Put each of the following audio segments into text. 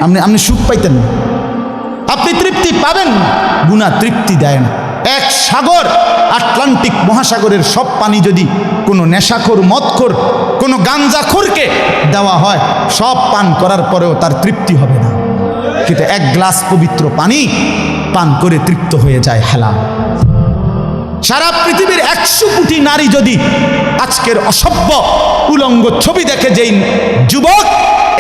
আপনি সুখ পাইতেন না, আপনি তৃপ্তি পাবেন না। গুনাহ তৃপ্তি দেয় না। এক সাগর, আটলান্টিক মহাসাগরের সব পানি যদি কোনো নেশাখোর, মদখোর, কোনো গাঞ্জাখোরকে দেওয়া হয়, সব পান করার পরেও তার তৃপ্তি হবে না। কিন্তু এক গ্লাস পবিত্র পানি পান করে তৃপ্ত হয়ে যায় হালাল। সারা পৃথিবীর 100 কোটি নারী যদি আজকের অসভ্য উলঙ্গ ছবি দেখে, যেই যুবক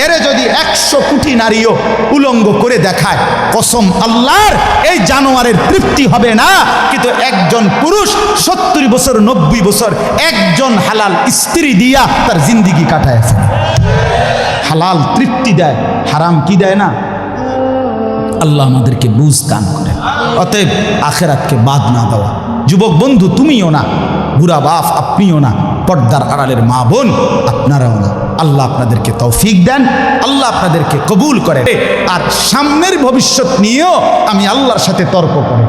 এরে যদি 100 কোটি নারীও উলঙ্গ করে দেখায়, কসম আল্লাহর, এই জানোয়ারের তৃপ্তি হবে না। কিন্তু একজন পুরুষ 70 বছর 90 বছর একজন হালাল স্ত্রী দিয়া তার জিন্দিগি কাটায় ফেলে। হালাল তৃপ্তি দেয়, হারাম কি দেয় না। আল্লাহ আমাদেরকে বুঝ দান করে। অতএব আখেরাতকে বাদ না দেওয়া। যুবক বন্ধু তুমিও না, বুড়া বাপ আপনিও না, পর্দার আড়ালের মা বোন আপনারাও না। আল্লাহ আপনাদেরকে তৌফিক দেন, আল্লাহ আপনাদেরকে কবুল করে। আর সামনের ভবিষ্যৎ নিয়েও আমি আল্লাহর সাথে তর্ক করি।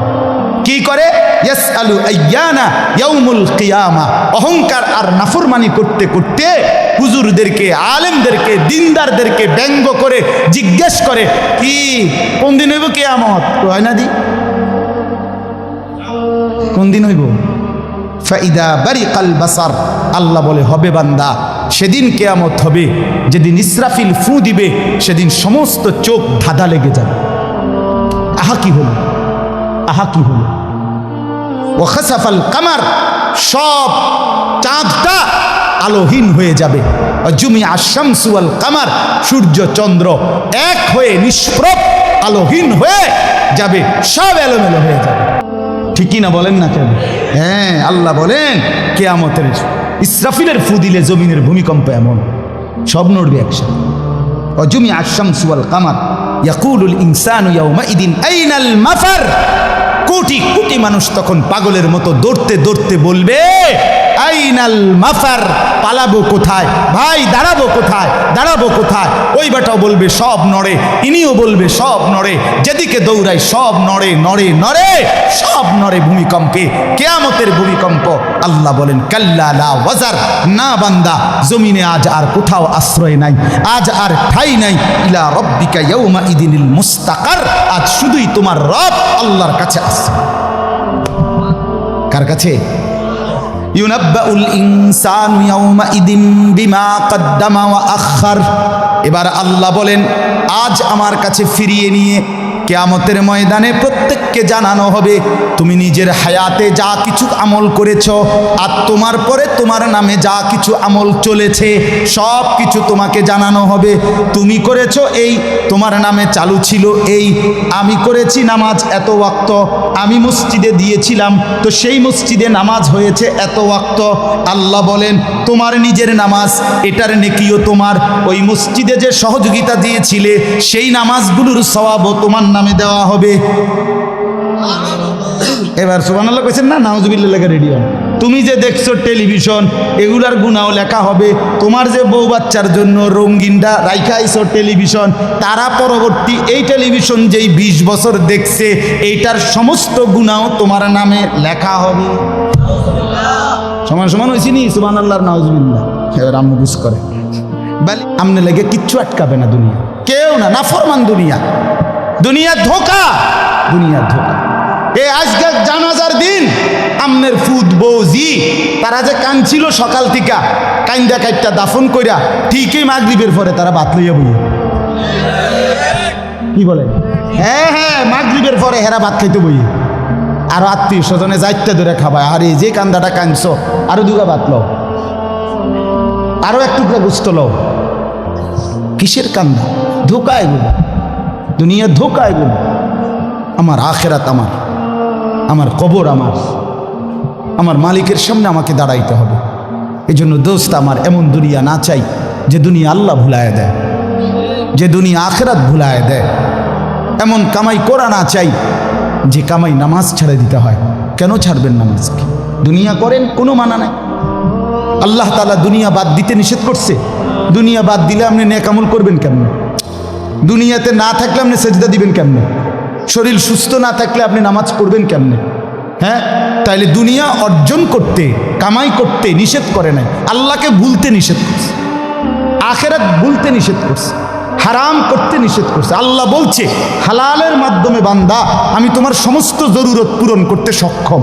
কি করে? ইয়াসআলু আইয়ানা ইয়াউমুল কিয়ামা। অহংকার আর নাফরমানি করতে করতে হুজুরদেরকে, আলেমদেরকে, দিনদারদেরকে ব্যঙ্গ করে জিজ্ঞেস করে, কি কোন দিন হইব কিয়ামত? হয় না দি, কোন দিন হইব? ফাইদা বারিকাল বাসার। আল্লাহ বলে, হবে বান্দা, সেদিন কিয়ামত হবে, যেদিন ইসরাফিল ফু দিবে, সেদিন সমস্ত চোখ ধাঁধা লেগে যাবে। আহা কি হলো, আহা কি হলো। ও খাসাফাল কামার, সব চাঁদটা আলোহীন হয়ে যাবে। জুমি আশামসু ওয়াল কামার, সূর্য চন্দ্র এক হয়ে নিষ্প্রভ আলোহীন হয়ে যাবে, সব এলোমেলো হয়ে যাবে। ঠিকই না বলেন না কেন? হ্যাঁ, আল্লাহ বলেন কিয়ামতের ইসরাফিলের ফু দিলে জমিনের ভূমিকম্প এমন, সব নড়বে একসাথে। অজুমি আশামসু ওয়াল কামার ইয়াকুলুল ইনসানু ইয়াউমাইদিন আইনাল মাফার। কোটি কোটি মানুষ তখন পাগলের মতো দৌড়তে দৌড়তে বলবে, আইনাল মাফার, পালাবো কোথায় ভাই, দাঁড়াবো কোথায়, দাঁড়াবো কোথায়। ওই বেটাও বলবে সব নড়ে, ইনিও বলবে সব নড়ে, যেদিকে দৌড়ায় সব নড়ে নড়ে নড়ে, সব নড়ে ভূমিকম্পে, কিয়ামতের ভূমিকম্প। আল্লাহ বলেন কাল্লা লা ওয়াজার, না বান্দা, জমিনে আজ আর কোথাও আশ্রয় নাই, আজ আর ঠাই নাই। ইলা রব্বিকা ইয়াউমা ইদিনিল মুস্তাকার, আজ শুধুই তোমার রব আল্লাহর কাছে আছে। কার কাছে? ইউনাব্বাউল ইনসানু ইয়াউমাইদিন বিমা কদ্দামা ওয়া আখার। এবার আল্লাহ বলেন, আজ আমার কাছে ফিরিয়ে নিয়ে কিয়ামতের ময়দানে প্রত্যেককে জানানো হবে, তুমি নিজের হায়াতে যা কিছু আমল করেছো, আর তোমার পরে তোমার নামে যা কিছু আমল চলেছে, সব কিছু তোমাকে জানানো হবে। তুমি করেছো এই, তোমার নামে চালু ছিল এই, আমি করেছি নামাজ এত ওয়াক্ত, আমি মসজিদে দিয়েছিলাম তো সেই মসজিদে নামাজ হয়েছে এত ওয়াক্ত। আল্লাহ বলেন, তোমার নিজের নামাজ, এটার নেকিও তোমার, ওই মসজিদে যে সহযোগিতা দিয়েছিলে সেই নামাজগুলোর সওয়াবও তোমার নামে দেওয়া হবে। এবার সুবহানাল্লাহ কইছেন না? নাউজুবিল্লাহ লেখা রেডি হন। তুমি যে দেখছো টেলিভিশন, এগুলার গুনাহও লেখা হবে। তোমার যে বউ বাচ্চার জন্য রঙিনটা রাইখা আইছো টেলিভিশন, তারা পরবর্তী এই টেলিভিশন যেই 20 বছর দেখছে, এইটার সমস্ত গুনাহও তোমার নামে লেখা হবে। সমান সমান হয়েছি নি? সুবহানাল্লাহ নাউজুবিল্লাহ। এবার আম্মু বুঝ করে বলে, আমনে লেগে কিচ্ছু আটকাবে না দুনিয়া, কেউ না, নাফরমান দুনিয়া, দুনিয়া ধোকা, দুনিয়া ধোকা। এই আজকে জানাজার দিন আমনের ফুদ বৌজি তারা যে কাঁদছিল সকাল থেকে, কাইন্দা কাইটটা দাফন কইরা ঠিকই মাগরিবের পরে তারা ভাত লইয়া বই। কি বলে? হ্যাঁ হ্যাঁ, মাগরিবের পরে হেরা ভাত খাইতে বই। আর আত্মীয় স্বজনে যাইতে ধরে খাবায়, আরে যে কান্দাটা কাঁদছো আরো দুগা ভাত লও, আরো এক টুকরা গোস্ত লও। কিসের কান্দা? ধোকা এগুলো, দুনিয়া ধোকা এগুলো। আমার আখেরাত আমার, আমার কবর আমার, আমার মালিকের সামনে আমাকে দাঁড়াইতে হবে। এই জন্য দোস্ত আমার, এমন দুনিয়া না চাই যে দুনিয়া আল্লাহ ভুলায় দেয়, যে দুনিয়া আখেরাত ভুলায় দেয়। এমন কামাই করা না চাই যে কামাই নামাজ ছেড়ে দিতে হয়। কেন ছাড়বেন নামাজকে? দুনিয়া করেন, কোনো মানা নাই। আল্লাহ তাআলা দুনিয়া বাদ দিতে নিষেধ করছে। দুনিয়া বাদ দিলে আপনি নেক আমল করবেন কেমনে? দুনিয়াতে না থাকলে আপনি সেজদা দিবেন কেমনে? শরীর সুস্থ না থাকলে আপনি নামাজ পড়বেন কেমনে? হ্যাঁ, তাইলে দুনিয়া অর্জন করতে, কামাই করতে নিষেধ করে নাই, আল্লাহকে ভুলতে নিষেধ করছে, আখেরাত ভুলতে নিষেধ করছে। হারাম করতে নিষেধ করছে। আল্লাহ বলছে হালালের মাধ্যমে বান্দা আমি তোমার সমস্ত জরুরত পূরণ করতে সক্ষম।